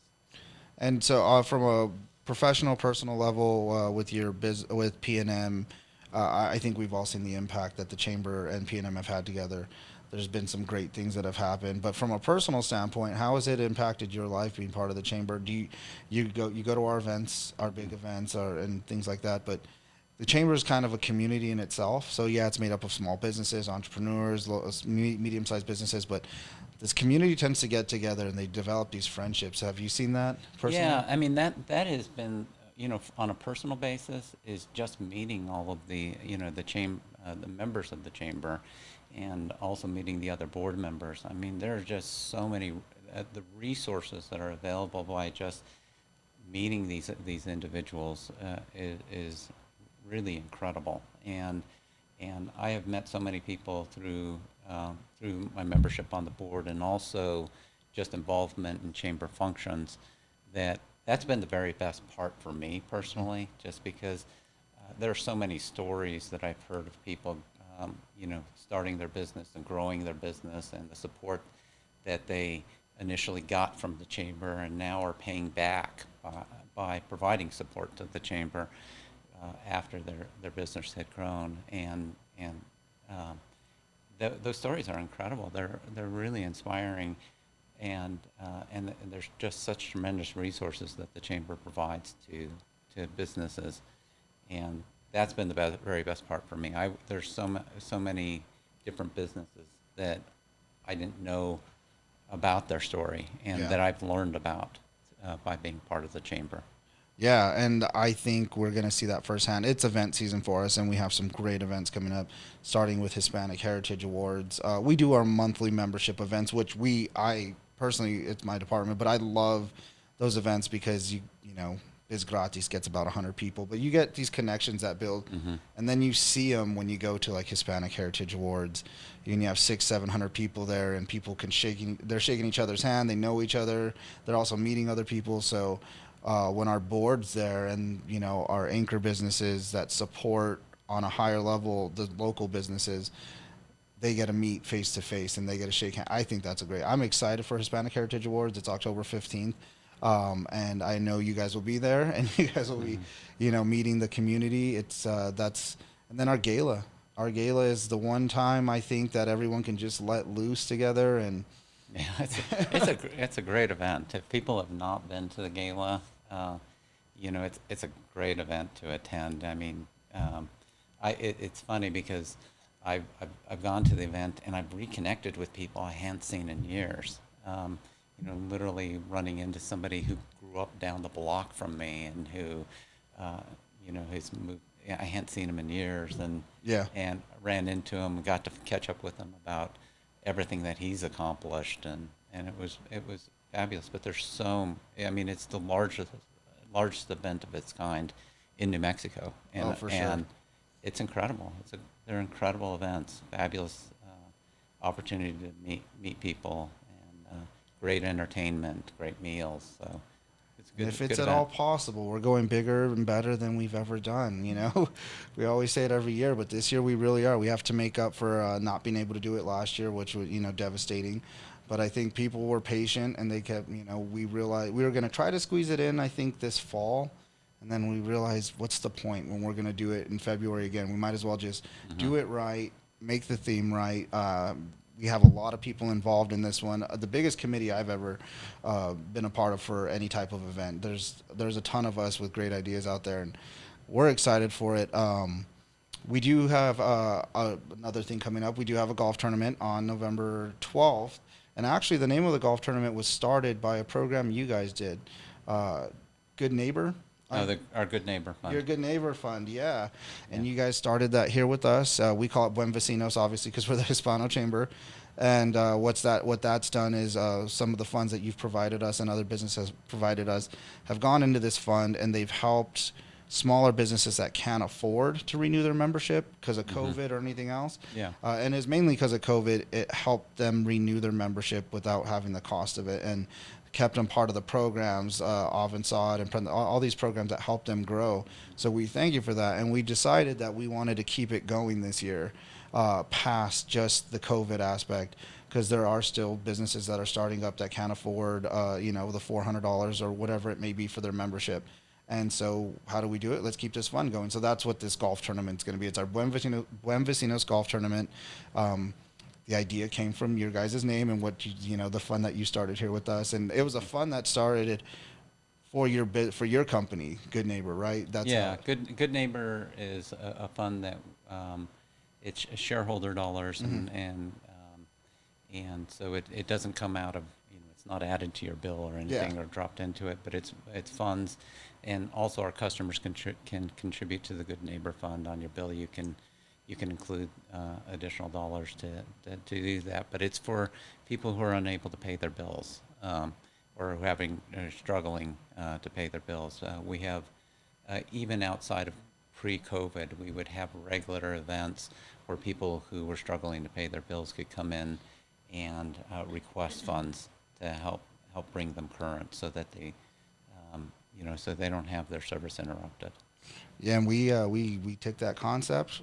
And so, from a professional, personal level, with with PNM, I think we've all seen the impact that the chamber and PNM have had together. There's been some great things that have happened, but from a personal standpoint, how has it impacted your life being part of the chamber? Do you go to our events, our big events, and things like that? But the chamber is kind of a community in itself. So yeah, it's made up of small businesses, entrepreneurs, medium-sized businesses, but this community tends to get together and they develop these friendships. Have you seen that personally? Yeah, I mean that has been, you know, on a personal basis, is just meeting all of the, you know, the members of the chamber, and also meeting the other board members. I mean, there are just so many the resources that are available by just meeting these individuals is really incredible. And I have met so many people through my membership on the board, and also just involvement in chamber functions, that's been the very best part for me personally, just because there are so many stories that I've heard of people, you know, starting their business and growing their business, and the support that they initially got from the chamber and now are paying back by providing support to the chamber after their business had grown. And those stories are incredible. They're really inspiring, and there's just such tremendous resources that the chamber provides to businesses, and that's been the very best part for me. There's so many different businesses that I didn't know about their story, and that I've learned about by being part of the chamber. Yeah, and I think we're going to see that firsthand. It's event season for us, and we have some great events coming up, starting with Hispanic Heritage Awards. We do our monthly membership events, which I personally, it's my department, but I love those events because, you know, Biz Gratis gets about 100 people, but you get these connections that build, and then you see them when you go to like Hispanic Heritage Awards. You have 600-700 people there, and people they're shaking each other's hand. They know each other. They're also meeting other people. So when our board's there, and you know, our anchor businesses that support on a higher level the local businesses, they get to meet face to face and they get to shake hands. I think that's I'm excited for Hispanic Heritage Awards. It's October 15th. And I know you guys will be there, and you guys will be, you know, meeting the community. It's and then our gala. Our gala is the one time I think that everyone can just let loose together, and yeah, it's a great event. If people have not been to the gala, you know, it's a great event to attend. I mean, it's funny because I've gone to the event and I've reconnected with people I hadn't seen in years. You know, literally running into somebody who grew up down the block from me, and who, you know, has moved. I hadn't seen him in years, and ran into him, and got to catch up with him about everything that he's accomplished, and it was fabulous. But there's I mean, it's the largest event of its kind in New Mexico, and and it's incredible. They're incredible events, fabulous opportunity to meet people. Great entertainment, great meals. So It's a good, If good it's at event. all possible, we're going bigger and better than we've ever done. We always say it every year, but this year we really are. We have to make up for not being able to do it last year, which was devastating. But I think people were patient and they kept. We realized we were going to try to squeeze it in. I think this fall, and then we realized what's the point when we're going to do it in February again? We might as well just do it right, make the theme right. We have a lot of people involved in this one. The biggest committee I've ever been a part of for any type of event. There's a ton of us with great ideas out there, and we're excited for it. We do have another thing coming up. We do have a golf tournament on November 12th, and actually the name of the golf tournament was started by a program you guys did, Good Neighbor. Our Good Neighbor Fund. Your Good Neighbor Fund, yeah. And you guys started that here with us. We call it Buen Vecinos, obviously, because we're the Hispano Chamber. And what that's done is some of the funds that you've provided us and other businesses provided us have gone into this fund, and they've helped smaller businesses that can't afford to renew their membership because of COVID or anything else. Yeah. And it's mainly because of COVID. It helped them renew their membership without having the cost of it, and kept them part of the programs, Avensod and all these programs that helped them grow. So we thank you for that. And we decided that we wanted to keep it going this year, past just the COVID aspect, because there are still businesses that are starting up that can't afford, the $400 or whatever it may be for their membership. And so how do we do it? Let's keep this fun going. So that's what this golf tournament's going to be. It's our Buen Vecinos golf tournament. The idea came from your guys' name and what the fun that you started here with us, and it was a fun that started for your company, Good Neighbor, right? Good Neighbor is a fund that it's shareholder dollars, and so it doesn't come out of it's not added to your bill or anything or dropped into it, but it's funds, and also our customers can contribute to the Good Neighbor Fund on your bill. You can include additional dollars to do that, but it's for people who are unable to pay their bills or who are struggling to pay their bills. We have, even outside of pre-COVID, we would have regular events where people who were struggling to pay their bills could come in and request funds to help bring them current, so that they, so they don't have their service interrupted. Yeah, and we took that concept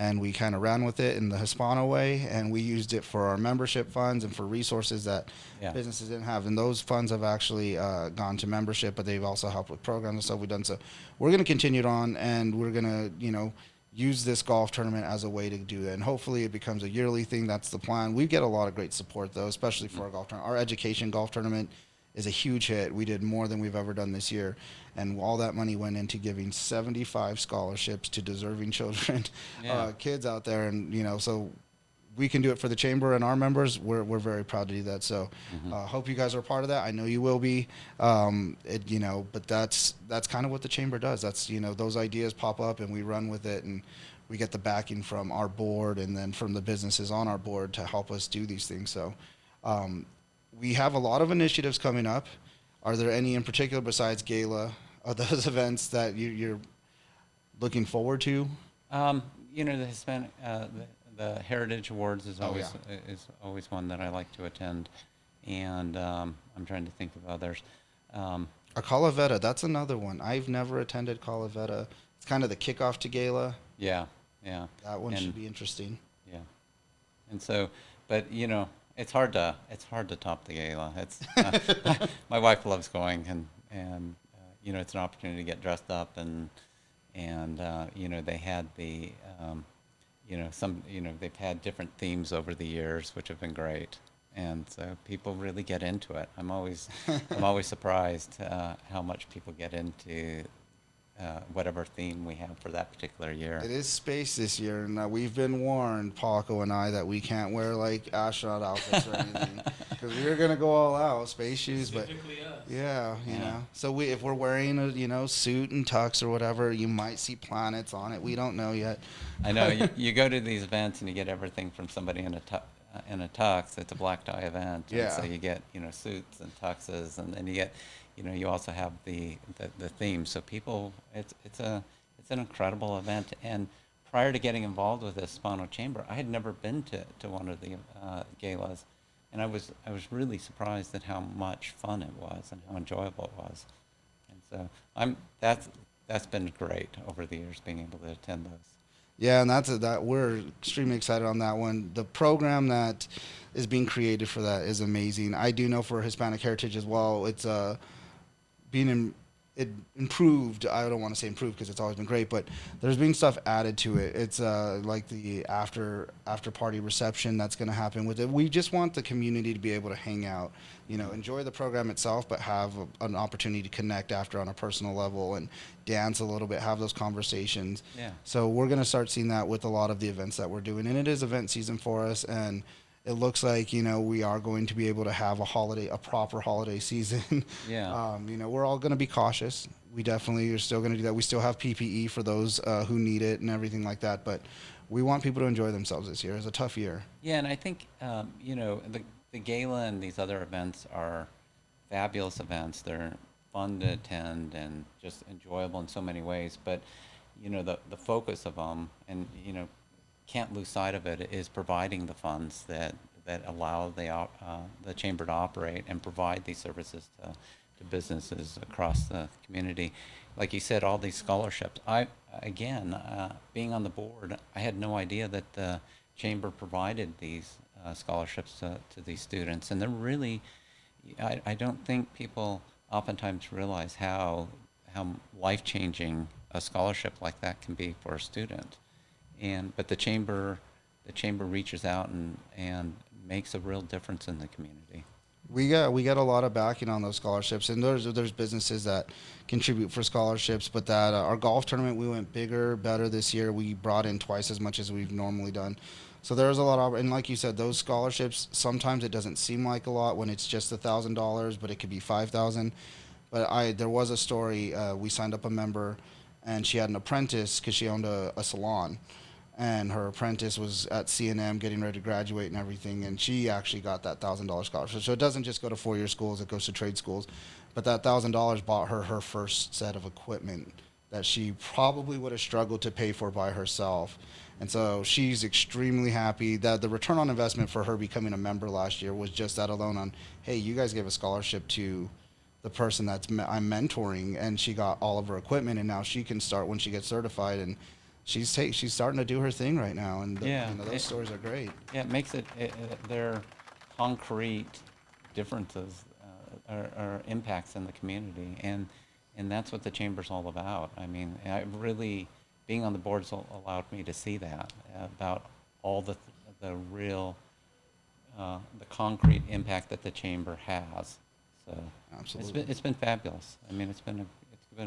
and we kind of ran with it in the Hispano way, and we used it for our membership funds and for resources that businesses didn't have. And those funds have actually gone to membership, but they've also helped with programs and stuff we've done. So we're going to continue it on, and we're going to, use this golf tournament as a way to do that. And hopefully it becomes a yearly thing. That's the plan. We get a lot of great support, though, especially for our golf tournament. Our education golf tournament is a huge hit. We did more than we've ever done this year, and all that money went into giving 75 scholarships to deserving children, kids out there, and so we can do it for the chamber and our members. We're very proud to do that. So hope you guys are part of that. I know you will be. But that's kind of what the chamber does. That's those ideas pop up and we run with it, and we get the backing from our board and then from the businesses on our board to help us do these things. So we have a lot of initiatives coming up. Are there any in particular besides Gala, are those events that you're looking forward to? The Hispanic, the Heritage Awards is always one that I like to attend, and I'm trying to think of others. A Calavera, that's another one. I've never attended Calavera. It's kind of the kickoff to Gala. Yeah. That one should be interesting. Yeah, and so, but it's hard to top the Gala. It's my wife loves going, and it's an opportunity to get dressed up, and they had the they've had different themes over the years, which have been great, and so people really get into it. I'm always surprised how much people get into whatever theme we have for that particular year. It is space this year, and we've been warned, Paco and I, that we can't wear like astronaut outfits or anything because we're gonna go all out, space shoes. But yeah, So if we're wearing a suit and tux or whatever, you might see planets on it. We don't know yet. I know you go to these events and you get everything from somebody in a tux. It's a black tie event, and so you get suits and tuxes, and then you get. You also have the theme. So people, it's an incredible event. And prior to getting involved with the Hispano Chamber, I had never been to one of the galas, and I was really surprised at how much fun it was and how enjoyable it was. So that's been great over the years, being able to attend those. Yeah, and that we're extremely excited on that one. The program that is being created for that is amazing. I do know for Hispanic Heritage as well, it's being it improved. I don't want to say improved because it's always been great, but there's been stuff added to it. It's like the after party reception that's going to happen with it. We just want the community to be able to hang out, enjoy the program itself, but have an opportunity to connect after on a personal level and dance a little bit, have those conversations. Yeah. So we're going to start seeing that with a lot of the events that we're doing, and it is event season for us, and it looks like we are going to be able to have a proper holiday season. Yeah. We're all going to be cautious. We definitely are still going to do that. We still have PPE for those who need it and everything like that. But we want people to enjoy themselves this year. It's a tough year. Yeah, and I think the gala and these other events are fabulous events. They're fun to attend and just enjoyable in so many ways. But the focus of them, and can't lose sight of it, is providing the funds that allow the chamber to operate and provide these services to businesses across the community. Like you said, all these scholarships. Being on the board, I had no idea that the chamber provided these scholarships to these students, and they're really, I don't think people oftentimes realize how life-changing a scholarship like that can be for a student. But the chamber reaches out and makes a real difference in the community. We get a lot of backing on those scholarships, and there's businesses that contribute for scholarships. But that our golf tournament, we went bigger, better this year. We brought in twice as much as we've normally done. So there's a lot of, and like you said, those scholarships, sometimes it doesn't seem like a lot when it's just $1,000, but it could be $5,000. But there was a story. We signed up a member, and she had an apprentice because she owned a salon. And her apprentice was at PNM getting ready to graduate and everything, and she actually got that $1,000 scholarship. So it doesn't just go to four-year schools; it goes to trade schools. But that $1,000 bought her first set of equipment that she probably would have struggled to pay for by herself. And so she's extremely happy that the return on investment for her becoming a member last year was just that alone on, hey, you guys gave a scholarship to the person I'm mentoring, and she got all of her equipment, and now she can start when she gets certified, and she's starting to do her thing right now, and those stories are great. Yeah, it makes their concrete differences or impacts in the community, and that's what the chamber's all about. I mean, being on the board's allowed me to see that about all the real the concrete impact that the chamber has. So Absolutely. it's been fabulous. I mean, it's been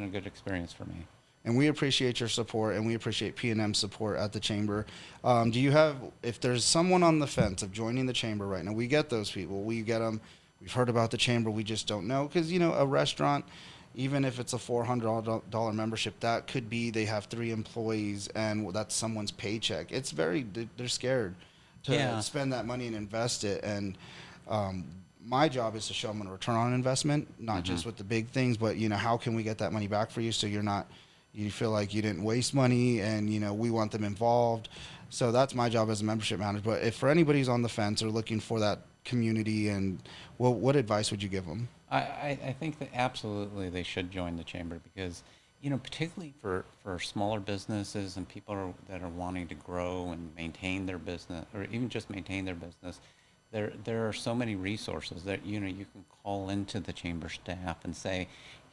a good experience for me. And we appreciate your support, and we appreciate PNM support at the chamber. If there's someone on the fence of joining the chamber right now, we get those people. We get them. We've heard about the chamber. We just don't know. Because, a restaurant, even if it's a $400 membership, that could be they have 3 employees, and that's someone's paycheck. They're scared to spend that money and invest it. And my job is to show them a return on investment, not just with the big things, but, how can we get that money back for you so you feel like you didn't waste money, and we want them involved. So that's my job as a membership manager. But if for anybody's on the fence or looking for that community, and what advice would you give them? I think that absolutely they should join the chamber because, particularly for smaller businesses and people that are wanting to grow and maintain their business, or even just maintain their business, there are so many resources that you can call into the chamber staff and say,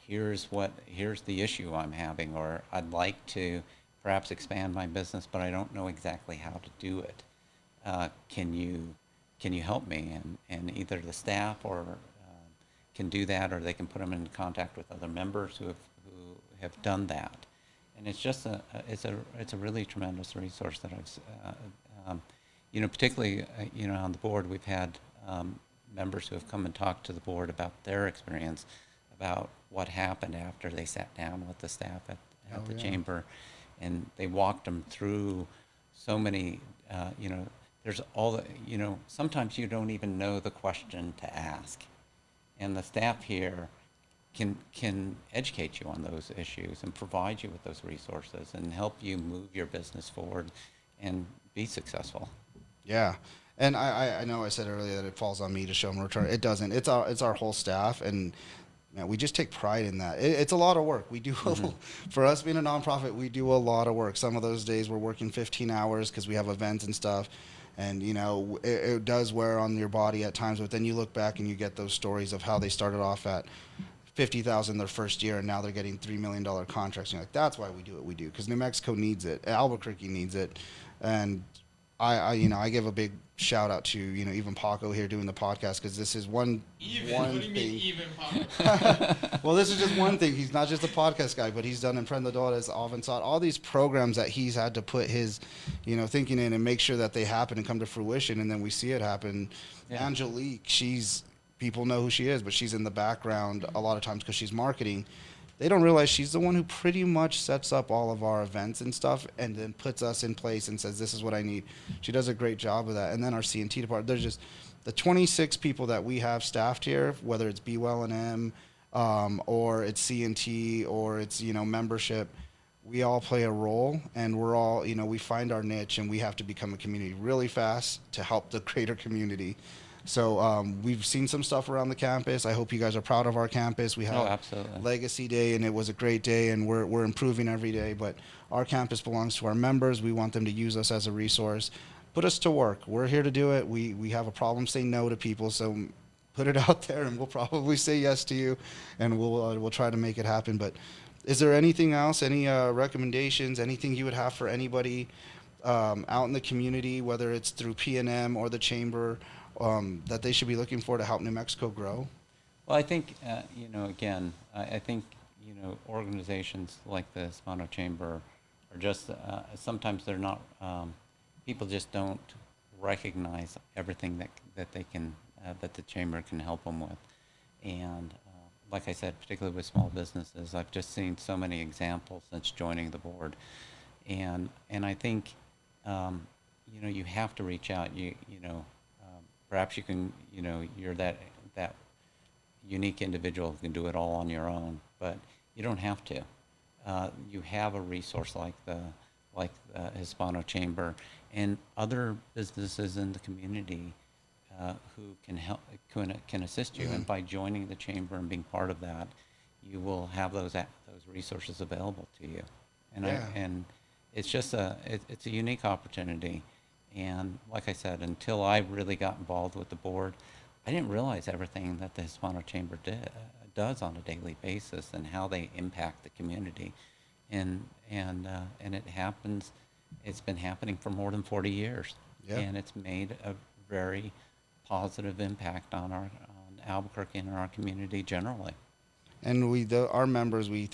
here's the issue I'm having, or I'd like to perhaps expand my business, but I don't know exactly how to do it. Can you help me? And either the staff or can do that, or they can put them in contact with other members who have done that. And it's just it's a really tremendous resource that I've particularly on the board we've had members who have come and talked to the board about their experience about what happened after they sat down with the staff at the chamber, and they walked them through so many, there's all the, sometimes you don't even know the question to ask, and the staff here can educate you on those issues and provide you with those resources and help you move your business forward and be successful. Yeah. And I know I said earlier that it falls on me to show them return. It doesn't. It's our whole staff, and man, we just take pride in that. It's a lot of work. We do, for us being a nonprofit, we do a lot of work. Some of those days we're working 15 hours because we have events and stuff. And, you know, it does wear on your body at times. But then you look back and you get those stories of how they started off at $50,000 their first year, and now they're getting $3 million contracts. And you're like, that's why we do what we do, because New Mexico needs it. Albuquerque needs it. And I give a big shout out to, you know, even Paco here doing the podcast, because this is one thing. What do you mean even, Paco? Well, this is just one thing. He's not just a podcast guy, but he's done Emprendedores, Avanzad, all these programs that he's had to put his, you know, thinking in and make sure that they happen and come to fruition, and then we see it happen. Yeah. Angelique, people know who she is, but she's in the background a lot of times because she's marketing. They don't realize she's the one who pretty much sets up all of our events and stuff, and then puts us in place and says, this is what I need. She does a great job of that. And then our C&T department, there's just the 26 people that we have staffed here, whether it's BWell&M, or it's C&T, or it's, you know, membership, we all play a role, and we're all, you know, we find our niche, and we have to become a community really fast to help the greater community. So we've seen some stuff around the campus. I hope you guys are proud of our campus. We had absolutely. Legacy Day, and it was a great day, and we're improving every day. But our campus belongs to our members. We want them to use us as a resource. Put us to work. We're here to do it. We have a problem saying no to people, so put it out there, and we'll probably say yes to you, and we'll try to make it happen. But is there anything else, any recommendations, anything you would have for anybody out in the community, whether it's through PNM or the Chamber, that they should be looking for to help New Mexico grow? Well, I think, again, I think, organizations like the Hispano Chamber are just, sometimes they're not, people just don't recognize everything that they can, that the Chamber can help them with. And like I said, particularly with small businesses, I've just seen so many examples since joining the board. And I think, you have to reach out, perhaps you can, you're that unique individual who can do it all on your own, but you don't have to. You have a resource like the Hispano Chamber and other businesses in the community who can help, can assist you. And by joining the Chamber and being part of that, you will have those resources available to you. And and it's just it's a unique opportunity. And like I said, until I really got involved with the board, I didn't realize everything that the Hispano Chamber does on a daily basis and how they impact the community. And it happens. It's been happening for more than 40 years, and it's made a very positive impact on Albuquerque and our community generally. And our members, we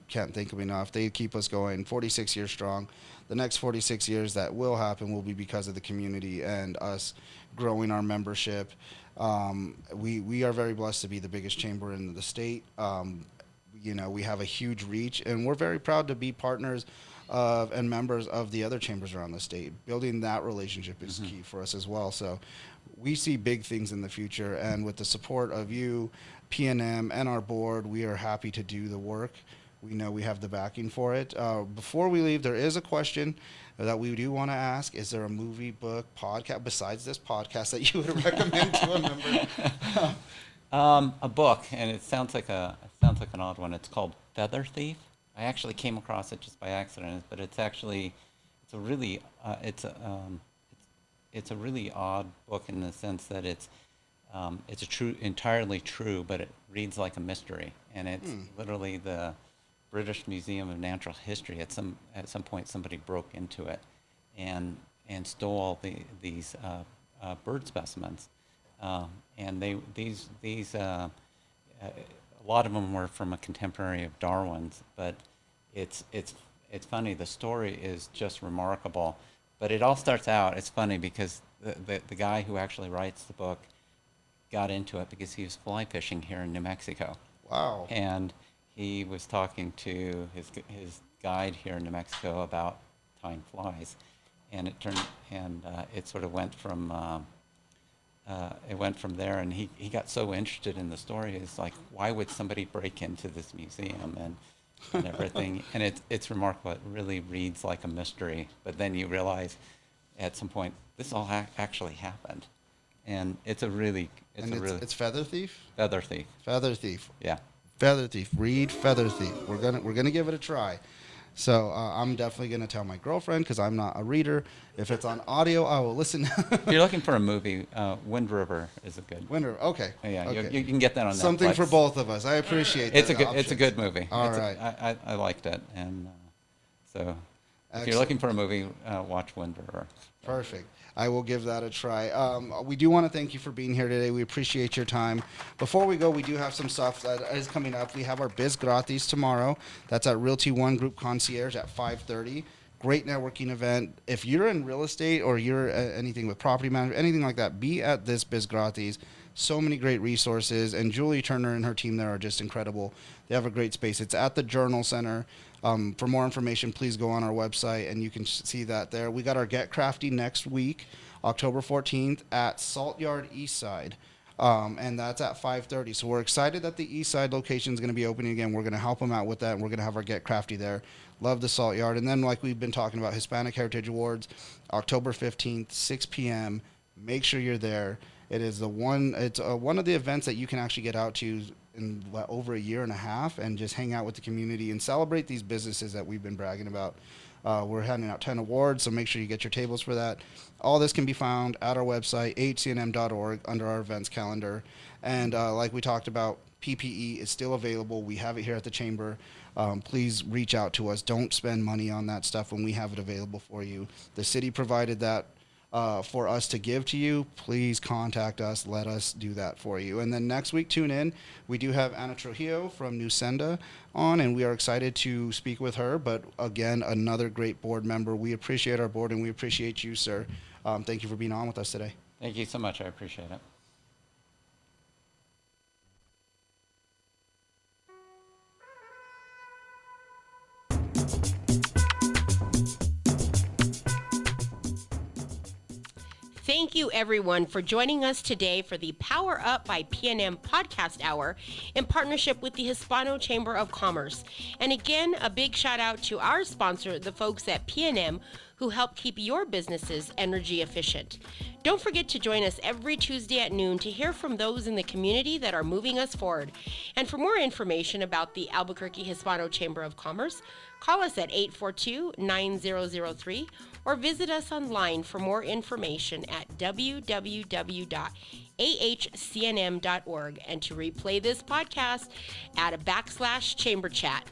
can't thank them enough. They keep us going 46 years strong. The next 46 years that will happen will be because of the community and us growing our membership. We are very blessed to be the biggest chamber in the state. We have a huge reach, and we're very proud to be partners of and members of the other chambers around the state. Building that relationship is key for us as well. So we see big things in the future, and with the support of you, PNM, and our board, we are happy to do the work. We know we have the backing for it. Before we leave, there is a question that we do want to ask. Is there a movie, book, podcast, besides this podcast, that you would recommend to a member? A book, and it sounds like an odd one. It's called Feather Thief. I actually came across it just by accident, but it's a really odd book in the sense that it's entirely true, but it reads like a mystery, and it's literally the British Museum of Natural History. At some point, somebody broke into it and stole all these bird specimens, and a lot of them were from a contemporary of Darwin's. But it's funny. The story is just remarkable. But it all starts out. It's funny because the guy who actually writes the book got into it because he was fly fishing here in New Mexico. Wow. And he was talking to his guide here in New Mexico about tying flies, and it sort of went from there, and he got so interested in the story. It's like, why would somebody break into this museum and everything? And it's remarkable. It really reads like a mystery, but then you realize at some point this all actually happened. And it's Feather Thief? Feather Thief. Yeah. Feather Thief. Read Feather Thief. We're gonna give it a try. So I'm definitely gonna tell my girlfriend because I'm not a reader. If it's on audio, I will listen. If you're looking for a movie, Wind River is a good. Wind River. Okay. Yeah, Okay. you can get that on Something Netflix. for both of us. I appreciate It's that. it's a good movie. All It's right. I liked it, and so if Excellent. you're looking for a movie, watch Wind River. Perfect. I will give that a try. We do want to thank you for being here today. We appreciate your time. Before we go, we do have some stuff that is coming up. We have our Biz Gratis tomorrow. That's at Realty One Group Concierge at 5:30. Great networking event. If you're in real estate or you're anything with property management, anything like that, be at this Biz Gratis. So many great resources, and Julie Turner and her team there are just incredible. They have a great space. It's at the Journal Center. For more information, please go on our website, and you can see that there. We got our Get Crafty next week, October 14th, at Salt Yard Eastside, and that's at 5:30. So we're excited that the Eastside location is going to be opening again. We're going to help them out with that, and we're going to have our Get Crafty there. Love the Salt Yard. And then, like we've been talking about, Hispanic Heritage Awards, October 15th, 6 p.m. Make sure you're there. It is one of the events that you can actually get out to in over a year and a half and just hang out with the community and celebrate these businesses that we've been bragging about. We're handing out 10 awards, so make sure you get your tables for that. All this can be found at our website, hcnm.org, under our events calendar. And like we talked about, PPE is still available. We have it here at the Chamber. Please reach out to us. Don't spend money on that stuff when we have it available for you. The city provided that for us to give to you. Please contact us. Let us do that for you. And then next week, tune in. We do have Ana Trujillo from New Senda on, and we are excited to speak with her. But again, another great board member. We appreciate our board, and we appreciate you, sir. Thank you for being on with us today. Thank you so much. I appreciate it. Thank you, everyone, for joining us today for the Power Up by PNM podcast hour in partnership with the Hispano Chamber of Commerce. And again, a big shout out to our sponsor, the folks at PNM, who help keep your businesses energy efficient. Don't forget to join us every Tuesday at noon to hear from those in the community that are moving us forward. And for more information about the Albuquerque Hispano Chamber of Commerce, call us at 842-9003 or visit us online for more information at www.ahcnm.org, and to replay this podcast, add a /chamber chat.